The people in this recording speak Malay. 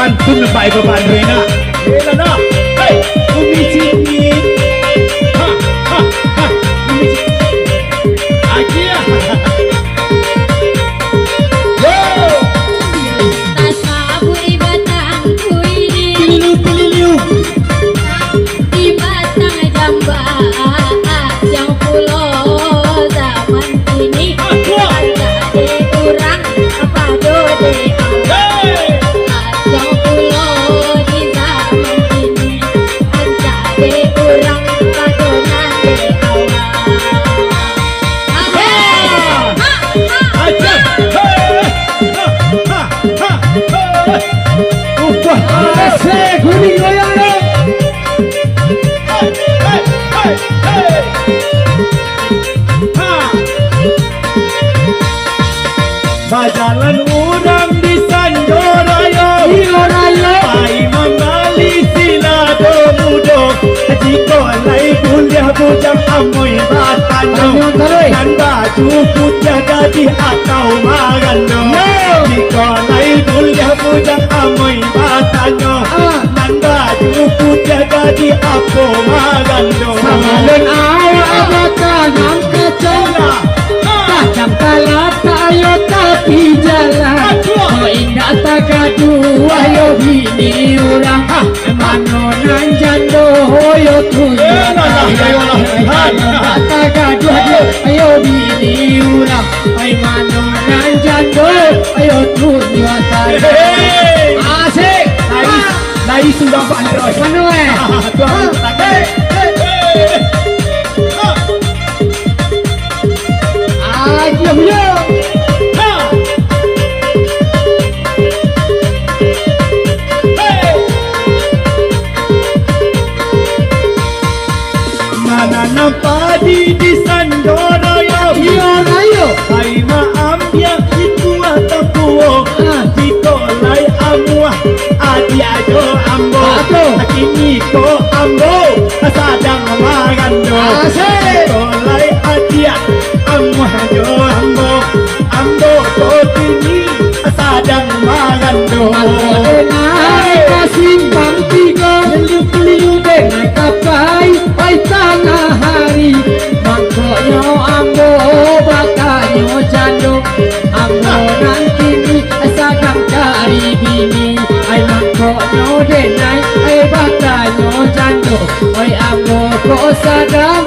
pantun baik bebandu na. Ela na. Hey, umicini. Ha ha ha. Umicini. Agia. Bajalan orang di Sanjoraya, pai mengali sila mudo. Jika lai kuliah bujang amoy batano, dan baju putih jadi atau magano. Jika lai kuliah bujang amoy batano, dan baju putih jadi apa magano. Samalun awak abakan am kecona, kacang kalat tayo tapi jalan. Oh indah tak gaduh ayo bini urang, manonan jando hoyo tujuan. Tak gaduh ayo bini urang, manonan jando ayo tujuan. Asik, Lai sudah bandroi. mana Tuan tak. Diam ya. Nanam padi di Sanjoraya, Ayo. hai maam yang itu atau kuo. Jika lai amuah, adi ajo ambo. Kini ko ambo, sadang magando. Jika lai adia, amuah ajo ambo. Ambo ko kini sadang magando. Naik kasimpang tiga, liu-liu dengan kapai, oi tengah hari. Mangkoknya ambo, bakanya jando. Ambo nanti ni sadang cari bini. Ai mangkoknya denai, ai bakanya jando. Oi ambo ko sadang